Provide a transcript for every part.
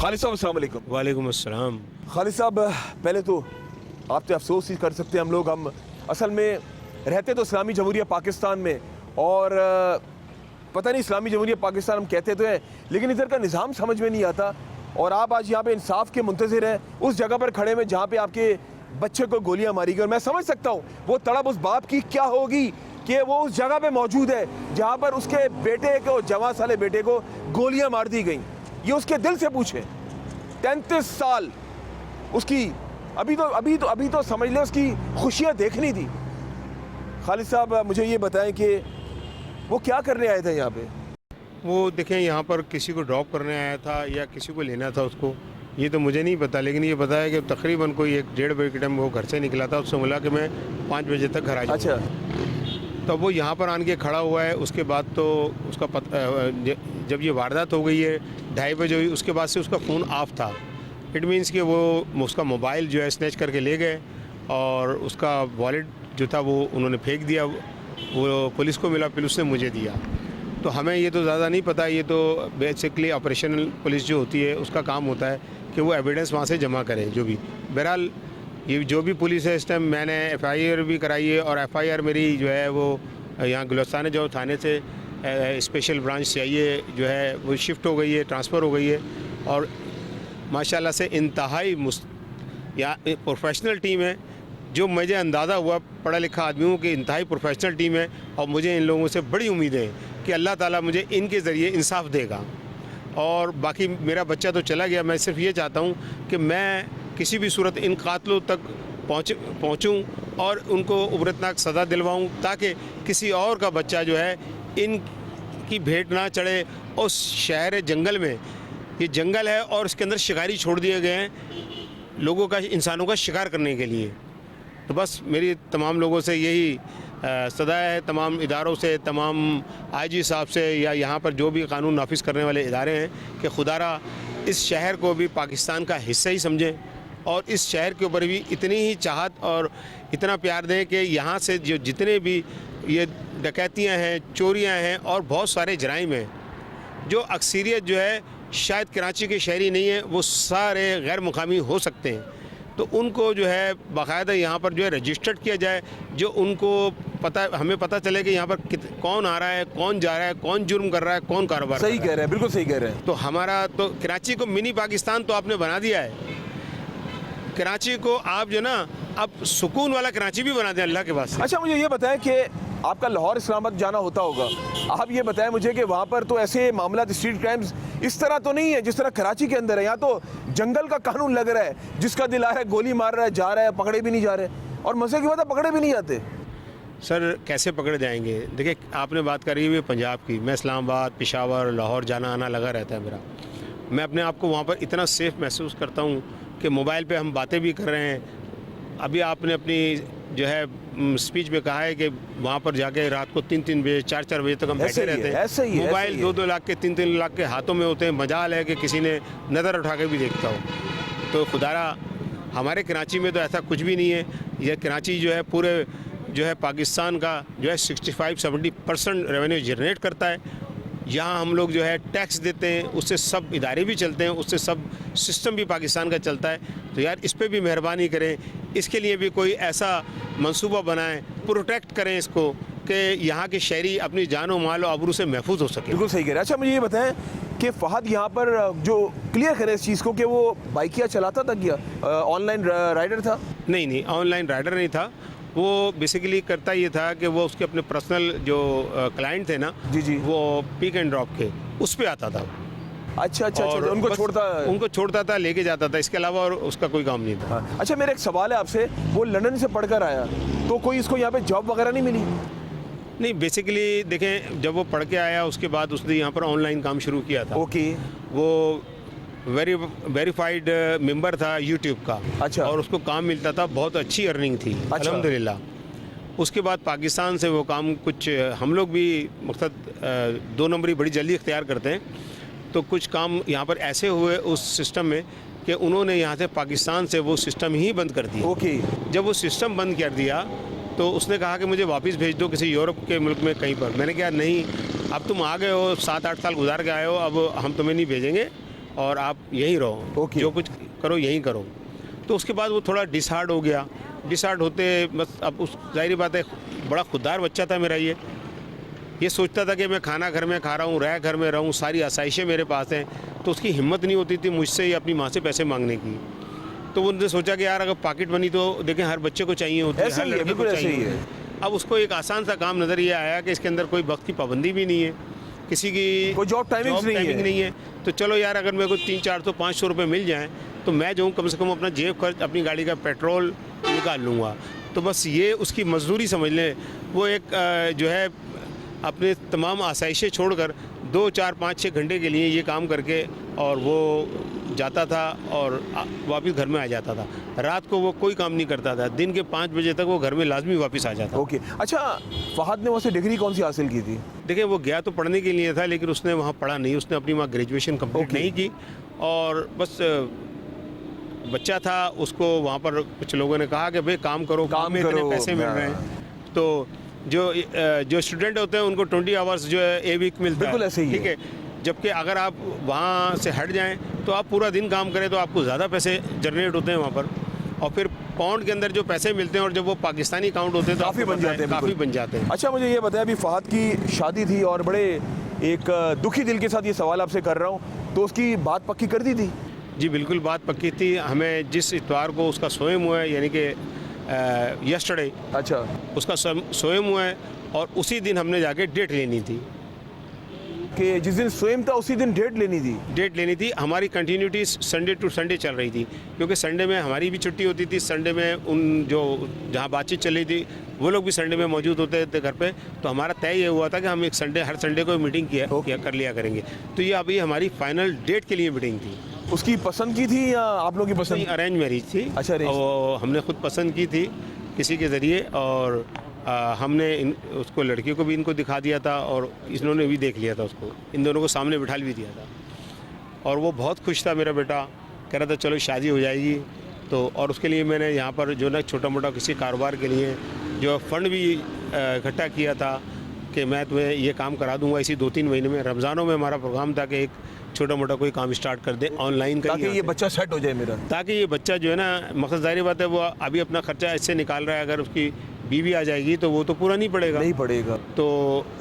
खालिद साहब अस्सलाम वालेकुम। वालेकुम अस्सलाम। खालिद साहब, पहले तो आप तो अफसोस ही कर सकते हैं, हम असल में रहते तो इस्लामी जमहूरिया पाकिस्तान में, और पता नहीं इस्लामी जमहूरिया पाकिस्तान हम कहते तो हैं, लेकिन इधर का निज़ाम समझ में नहीं आता। और आप आज यहाँ पे इंसाफ के मुंतज़िर हैं, उस जगह पर खड़े में जहाँ पे आपके बच्चे को गोलियाँ मारी गई। और मैं समझ सकता हूँ वो तड़प उस बाप की क्या होगी कि वो उस जगह पे मौजूद है जहाँ पर उसके बेटे को, जवान साले बेटे को गोलियाँ मार दी गई। ये उसके दिल से पूछे। 33 साल उसकी अभी तो समझ ले उसकी खुशियाँ देखनी थी। खालिद साहब, मुझे ये बताएं कि वो क्या करने आए थे यहाँ पे? वो देखें, यहाँ पर किसी को ड्रॉप करने आया था या किसी को लेना था उसको, ये तो मुझे नहीं पता, लेकिन ये पता है कि तकरीबन कोई 1-1.5 बजे के टाइम वो घर से निकला था। उससे बोला कि मैं 5 बजे तक घर आ जाऊँ। अच्छा। तो वो यहाँ पर आन के खड़ा हुआ है। उसके बाद तो उसका जब ये वारदात हो गई है 2:30 बजे हुई, उसके बाद से उसका फ़ोन ऑफ था। इट मीन्स कि वो उसका मोबाइल जो है स्नैच करके ले गए और उसका वॉलेट जो था वो उन्होंने फेंक दिया। वो पुलिस को मिला, फिर उसने मुझे दिया। तो हमें ये तो ज़्यादा नहीं पता, ये तो बेसिकली ऑपरेशनल पुलिस जो होती है उसका काम होता है कि वो एविडेंस वहाँ से जमा करें जो भी। बहरहाल ये जो भी पुलिस है इस टाइम, मैंने FIR भी कराई है और FIR मेरी जो है वो यहाँ गुलिस्तान जो थाने से स्पेशल ब्रांच CIA जो है वो शिफ्ट हो गई है, ट्रांसफ़र हो गई है। और माशाल्लाह से इंतहाई या प्रोफेशनल टीम है, जो मुझे अंदाज़ा हुआ पढ़ा लिखा आदमियों की इंतहाई प्रोफेशनल टीम है। और मुझे इन लोगों से बड़ी उम्मीद है कि अल्लाह ताला मुझे इनके ज़रिए इंसाफ देगा। और बाकी मेरा बच्चा तो चला गया, मैं सिर्फ ये चाहता हूँ कि मैं किसी भी सूरत इन कातलों तक पहुँचूँ और उनको उबरतनाक सज़ा दिलवाऊँ, ताकि किसी और का बच्चा जो है इनकी भेंट ना चढ़े। उस शहर जंगल में, ये जंगल है और इसके अंदर शिकारी छोड़ दिए गए हैं लोगों का, इंसानों का शिकार करने के लिए। तो बस मेरी तमाम लोगों से यही सदा है, तमाम इदारों से, तमाम IG साहब से, या यहाँ पर जो भी कानून नाफिज करने वाले इदारे हैं, कि खुदारा इस शहर को भी पाकिस्तान का हिस्सा ही समझें और इस शहर के ऊपर भी इतनी ही चाहत और इतना प्यार दें कि यहाँ से जो जितने भी ये डकैतियाँ हैं, चोरियाँ हैं और बहुत सारे जराइम हैं, जो अक्सरियत जो है शायद कराची के शहरी नहीं है, वो सारे गैर मुकामी हो सकते हैं। तो उनको जो है बाकायदा यहाँ पर जो है रजिस्टर्ड किया जाए, जो उनको हमें पता चले कि यहाँ पर कौन आ रहा है, कौन जा रहा है, कौन जुर्म कर रहा है, कौन कारोबार। सही कह रहे हैं, बिल्कुल सही कह रहे हैं। तो हमारा तो कराची को मिनी पाकिस्तान तो आपने बना दिया है। कराची को आप जो ना अब सुकून वाला कराची भी बना दें अल्लाह के वास्ते। अच्छा, मुझे ये बताएं कि आपका लाहौर इस्लामाबाद जाना होता होगा, आप ये बताएं मुझे कि वहाँ पर तो ऐसे मामला, स्ट्रीट क्राइम्स इस तरह तो नहीं है जिस तरह कराची के अंदर है। यहाँ तो जंगल का कानून लग रहा है, जिसका दिल आ रहा है गोली मार रहा है, जा रहा है, पकड़े भी नहीं जा रहे, और मजे की बात है पकड़े भी नहीं जाते। सर कैसे पकड़े जाएंगे? देखिए, आपने बात करी हुई पंजाब की, मैं इस्लामाबाद, पेशावर, लाहौर जाना आना लगा रहता है मेरा। मैं अपने आप को वहाँ पर इतना सेफ़ महसूस करता हूँ कि मोबाइल पे हम बातें भी कर रहे हैं। अभी आपने अपनी जो है स्पीच में कहा है कि वहाँ पर जाके रात को 3-3 बजे 4-4 बजे तक हम बैठे रहते हैं। मोबाइल 2-2 लाख के 3-3 लाख के हाथों में होते हैं। मजाल है कि किसी ने नज़र उठा के भी देखता हो। तो खुदारा हमारे कराची में तो ऐसा कुछ भी नहीं है। यह कराची जो है पूरे जो है पाकिस्तान का जो है 65-70% रेवेन्यू जनरेट करता है। यहाँ हम लोग जो है टैक्स देते हैं, उससे सब इदारे भी चलते हैं, उससे सब सिस्टम भी पाकिस्तान का चलता है। तो यार इस पर भी मेहरबानी करें, इसके लिए भी कोई ऐसा मंसूबा बनाएं, प्रोटेक्ट करें इसको कि यहाँ के शहरी अपनी जान व माल और आबरू से महफूज हो सके। बिल्कुल सही कह रहे हैं। अच्छा, मुझे ये बताएं कि फ़हद यहाँ पर जो क्लियर करें इस चीज़ को कि वो बाइकिया चलाता था क्या, ऑनलाइन राइडर था? नहीं, ऑनलाइन राइडर नहीं था। वो बेसिकली करता ये था कि वो उसके अपने पर्सनल जो क्लाइंट थे ना, जी, वो पिक एंड ड्रॉप के उस पे आता था। अच्छा, उनको छोड़ता था, लेके जाता था, इसके अलावा और उसका कोई काम नहीं था। हाँ। अच्छा, मेरा एक सवाल है आपसे, वो लंदन से पढ़कर आया, तो कोई इसको यहाँ पे जॉब वगैरह नहीं मिली? नहीं, बेसिकली देखें, जब वो पढ़ के आया उसके बाद उसने यहाँ पर ऑनलाइन काम शुरू किया था। ओके। वो वेरीफाइड मेंबर था यूट्यूब का। अच्छा। और उसको काम मिलता था, बहुत अच्छी अर्निंग थी। अच्छा। अल्हम्दुलिल्लाह। उसके बाद पाकिस्तान से वो काम कुछ हम लोग भी मकसद 2 नंबरी बड़ी जल्दी इख्तियार करते हैं, तो कुछ काम यहाँ पर ऐसे हुए उस सिस्टम में कि उन्होंने यहाँ से पाकिस्तान से वो सिस्टम ही बंद कर दिया। ओके। जब वो सिस्टम बंद कर दिया तो उसने कहा कि मुझे वापस भेज दो किसी यूरोप के मुल्क में कहीं पर। मैंने कहा नहीं, अब तुम आ गए हो, 7-8 साल गुजार के आए हो, अब हम तुम्हें नहीं भेजेंगे, और आप यहीं रहो, ओके। जो कुछ करो यहीं करो। तो उसके बाद वो थोड़ा डिसहार्ड हो गया। डिसहार्ड होते बस अब उस ज़ाहिर बात है, बड़ा खुददार बच्चा था मेरा। ये सोचता था कि मैं खाना घर में खा रहा हूँ, रह घर में रहूँ, सारी आसाइशें मेरे पास हैं, तो उसकी हिम्मत नहीं होती थी मुझसे या अपनी माँ से पैसे मांगने की। तो उन्होंने सोचा कि यार अगर पॉकेट मनी तो देखें हर बच्चे को चाहिए होती है, ऐसे हर ही है, लड़के को बिल्कुल ऐसे चाहिए ही होती है। है। अब उसको एक आसान सा काम नज़र ये आया कि इसके अंदर कोई वक्त की पाबंदी भी नहीं है, किसी की कोई जॉब टाइमिंग्स नहीं है। तो चलो यार, अगर मेरे को 300-400-500 रुपये मिल जाएँ तो मैं जो हूँ कम से कम अपना जेब खर्च, अपनी गाड़ी का पेट्रोल निकाल लूँगा। तो बस ये उसकी मजदूरी समझ लें। वो एक जो है अपने तमाम आसाइशें छोड़कर 2, 4, 5, 6 घंटे के लिए ये काम करके और वो जाता था और वापस घर में आ जाता था। रात को वो कोई काम नहीं करता था, दिन के 5 बजे तक वो घर में लाजमी वापस आ जाता। ओके। अच्छा, फहद ने वहाँ से डिग्री कौन सी हासिल की थी? देखिए, वो गया तो पढ़ने के लिए था, लेकिन उसने वहाँ पढ़ा नहीं। उसने अपनी वहाँ ग्रेजुएशन कंप्लीट नहीं की और बस बच्चा था। उसको वहाँ पर कुछ लोगों ने कहा कि भाई काम करो, काम में इतने पैसे मिल रहे हैं। तो जो स्टूडेंट होते हैं उनको 20 आवर्स जो है ए वीक मिलता है। बिल्कुल ऐसे ही है। ठीक है। जबकि अगर आप वहाँ से हट जाएं तो आप पूरा दिन काम करें तो आपको ज़्यादा पैसे जनरेट होते हैं वहाँ पर। और फिर पाउंड के अंदर जो पैसे मिलते हैं और जब वो पाकिस्तानी अकाउंट होते हैं तो काफ़ी बन जाते हैं, काफ़ी बिल्कुल। बन जाते हैं। अच्छा, मुझे ये बताया, अभी फहद की शादी थी और बड़े एक दुखी दिल के साथ ये सवाल आपसे कर रहा हूँ, तो उसकी बात पक्की कर दी थी? जी बिल्कुल, बात पक्की थी। हमें जिस इतवार को उसका सोएम हुआ है, यानी कि यस्टरडे अच्छा। उसका सोएम हुआ है और उसी दिन हमने जाके डेट लेनी थी। कि जिस दिन स्वयं था उसी दिन डेट लेनी थी। हमारी कंटिन्यूटी संडे टू संडे चल रही थी, क्योंकि संडे में हमारी भी छुट्टी होती थी। संडे में उन जो जहाँ बातचीत चल रही थी वो लोग भी संडे में मौजूद होते थे घर पे। तो हमारा तय ये हुआ था कि हम एक हर संडे को मीटिंग कर लिया करेंगे। तो ये अभी हमारी फाइनल डेट के लिए मीटिंग थी। उसकी पसंद की थी या आप लोगों की पसंद? अरेंज मैरिज थी। अच्छा, और हमने खुद पसंद की थी किसी के ज़रिए, और हमने उसको, लड़की को भी इनको दिखा दिया था और इन्होंने भी देख लिया था उसको। इन दोनों को सामने बिठा भी दिया था और वो बहुत खुश था मेरा बेटा। कह रहा था चलो शादी हो जाएगी। तो और उसके लिए मैंने यहाँ पर जो ना छोटा मोटा किसी कारोबार के लिए जो फंड भी इकट्ठा किया था कि मैं तुम्हें ये काम करा दूंगा इसी 2-3 महीने में। रमज़ानों में हमारा प्रोग्राम था कि एक छोटा मोटा कोई काम स्टार्ट कर दे ऑनलाइन का, ताकि ये बच्चा सेट हो जाए मेरा, ताकि ये बच्चा जो है ना, मकसद ज़ाहिर बात है वो अभी अपना खर्चा इससे निकाल रहा है। अगर उसकी बीवी आ जाएगी तो वो तो पूरा नहीं पड़ेगा। तो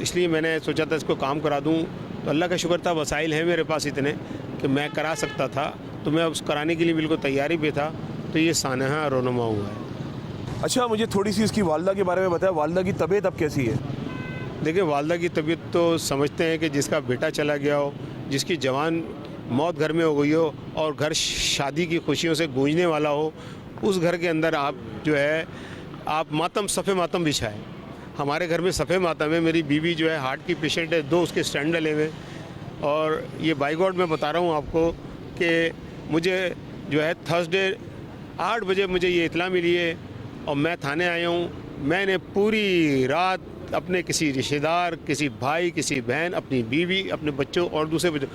इसलिए मैंने सोचा था इसको काम करा दूं। तो अल्लाह का शुक्र था, वसाइल हैं मेरे पास इतने कि मैं करा सकता था। तो मैं उस कराने के लिए बिल्कुल तैयारी पे था। तो ये सानहा रोनुमा हुआ है। अच्छा, मुझे थोड़ी सी इसकी वालदा के बारे में बताया। वालदा की तबीयत अब कैसी है? देखिए, वालदा की तबीयत तो समझते हैं कि जिसका बेटा चला गया हो, जिसकी जवान मौत घर में हो गई हो और घर शादी की खुशियों से गूंजने वाला हो, उस घर के अंदर आप जो है आप सफ़े मातम बिछाएं। हमारे घर में सफ़े मातम है। मेरी बीवी जो है हार्ट की पेशेंट है, 2 उसके स्टैंड डले हुए। और ये बाई गॉड मैं बता रहा हूँ आपको कि मुझे जो है थर्सडे 8 बजे मुझे ये इतला मिली है और मैं थाने आया हूँ। मैंने पूरी रात अपने किसी रिश्तेदार, किसी भाई, किसी बहन, अपनी बीवी, अपने बच्चों और दूसरे बच्चों,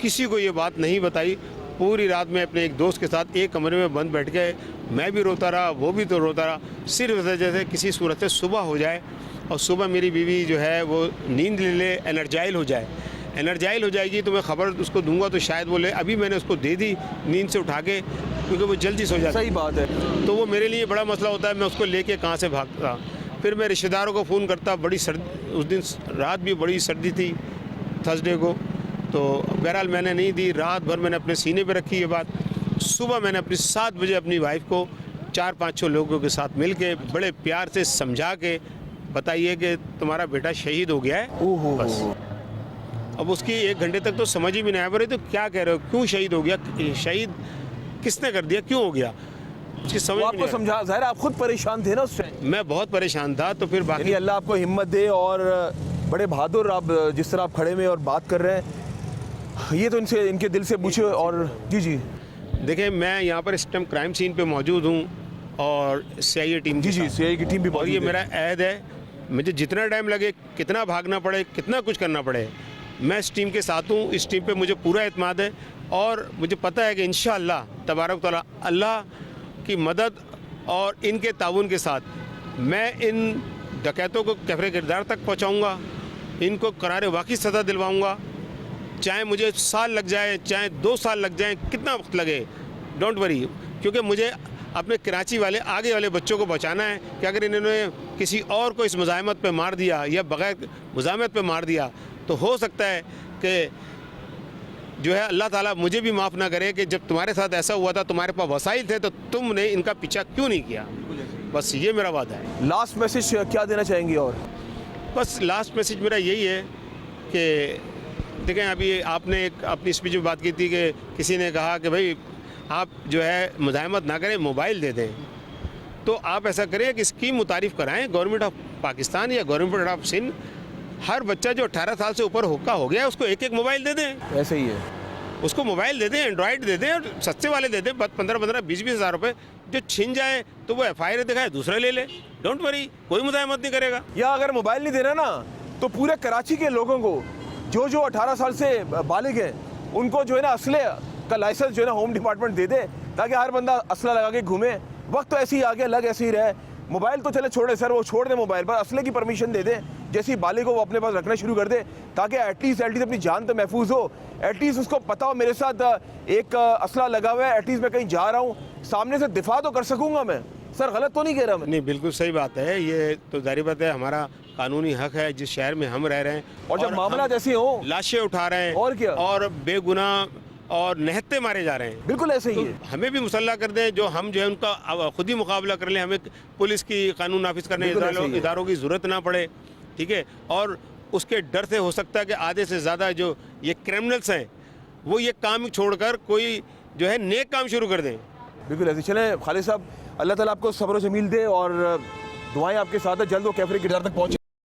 किसी को ये बात नहीं बताई। पूरी रात में अपने एक दोस्त के साथ एक कमरे में बंद बैठ गए। मैं भी रोता रहा, वो भी तो रोता रहा। सिर्फ जैसे किसी सूरत से सुबह हो जाए और सुबह मेरी बीवी जो है वो नींद ले ले, एनर्जाइल हो जाएगी तो मैं ख़बर उसको दूंगा तो शायद वो ले। अभी मैंने उसको दे दी नींद से उठा के, क्योंकि वो जल्दी सो जाता है। सही बात है। तो वो मेरे लिए बड़ा मसला होता है, मैं उसको लेके कहाँ से भागता। फिर मैं रिश्तेदारों को फ़ोन करता। बड़ी सर्दी, उस दिन रात भी बड़ी सर्दी थी थर्सडे को। तो बहरहाल मैंने नहीं दी। रात भर मैंने अपने सीने पे रखी ये बात। सुबह मैंने अपनी 7 बजे अपनी वाइफ को 4-5 लोगों के साथ मिल के बड़े प्यार से समझा के बताइए कि तुम्हारा बेटा शहीद हो गया है। ओहो। बस अब उसकी 1 घंटे तक तो समझ ही भी नहीं आया। बोले तो क्या कह रहे हो, क्यों शहीद हो गया, शहीद किसने कर दिया, क्यों हो गया, उसकी समझ वो आपको समझा। ज़ाहिर आप खुद परेशान थे ना उस टाइम? मैं बहुत परेशान था। तो फिर बाकी अल्लाह आपको हिम्मत दे और बड़े बहादुर आप जिस तरह आप खड़े हुए और बात कर रहे हैं, ये तो इनके दिल से पूछे। और जी देखिए, मैं यहाँ पर इस टाइम क्राइम सीन पे मौजूद हूँ और CIA टीम जी CI की टीम भी और ये मेरा अहद है, मुझे जितना टाइम लगे, कितना भागना पड़े, कितना कुछ करना पड़े, मैं इस टीम के साथ हूँ। इस टीम पे मुझे पूरा एतमाद है और मुझे पता है कि इंशाअल्लाह तबारक तआला अल्लाह की मदद और इनके ताउन के साथ मैं इन डकैतों को कैफरे किरदार तक पहुँचाऊँगा, इनको करारे वाक़ई सज़ा दिलवाऊँगा चाहे मुझे साल लग जाए, चाहे 2 साल लग जाए, कितना वक्त लगे, डोंट वरी, क्योंकि मुझे अपने कराची वाले आगे वाले बच्चों को बचाना है कि अगर इन्होंने किसी और को इस मुज़ाहमत पे मार दिया या बग़ैर मुज़ाहमत पे मार दिया तो हो सकता है कि जो है अल्लाह ताला मुझे भी माफ़ ना करे कि जब तुम्हारे साथ ऐसा हुआ था, तुम्हारे पास वसाइल थे, तो तुमने इनका पीछा क्यों नहीं किया। बस ये मेरा वादा है। लास्ट मैसेज क्या देना चाहेंगे? और बस लास्ट मैसेज मेरा यही है कि देखें, अभी आपने एक अपनी स्पीच में बात की थी कि किसी ने कहा कि भाई आप जो है मुज़ाहमत ना करें, मोबाइल दे दें। तो आप ऐसा करें कि स्कीम मुतारिफ़ कराएं गवर्नमेंट ऑफ पाकिस्तान या गवर्नमेंट ऑफ सिंध, हर बच्चा जो 18 साल से ऊपर हो गया है उसको एक मोबाइल दे दें। ऐसे ही है, उसको मोबाइल दे दें, एंड्रॉयड दे दें, और सस्ते वाले दे दें, 15-15, 20-20 हज़ार रुपये। जो छिन जाए तो वो FIR दिखाए, दूसरा ले ले, डोंट वरी, कोई मुज़ाहमत नहीं करेगा। या अगर मोबाइल नहीं देना ना तो पूरे कराची के लोगों को जो 18 साल से बालिग हैं उनको जो है ना असले का लाइसेंस जो है ना होम डिपार्टमेंट दे दे, ताकि हर बंदा असला लगा के घूमे। वक्त तो ऐसे ही आगे लग ऐसे ही रहे। मोबाइल तो चले छोड़े सर, वो छोड़ दे मोबाइल, पर असले की परमिशन दे दे। जैसी बालिग को वो अपने पास रखना शुरू कर दे, ताकि एटलीस्ट अपनी जान तो महफूज हो। एटलीस्ट उसको पता हो मेरे साथ एक असला लगा हुआ है, एटलीस्ट मैं कहीं जा रहा हूँ, सामने से दिफा तो कर सकूँगा मैं। सर गलत तो नहीं कह रहा मैं? नहीं, बिल्कुल सही बात है। ये तो जाहिर बात है, हमारा कानूनी हक है जिस शहर में हम रह रहे हैं। और जब मामला जैसे हो, लाशें उठा रहे हैं और क्या, और बेगुनाह और निहत्ते मारे जा रहे हैं, बिल्कुल ऐसे ही तो है। हमें भी मुसल्ला कर दें, जो हम जो है उनका खुद ही मुकाबला कर लें। हमें पुलिस की कानून नाफिज करने इदारों की ज़रूरत ना पड़े, ठीक है। और उसके डर से हो सकता है कि आधे से ज़्यादा जो ये क्रिमिनल्स हैं वो ये काम छोड़कर कोई जो है नेक काम शुरू कर दें। बिल्कुल ऐसे। चलें खालिद साहब, अल्लाह ताला आपको सब्र व जमील दे और दुआएं आपके साथ है, जल्द वो कैफरे किरदार तक पहुँचे।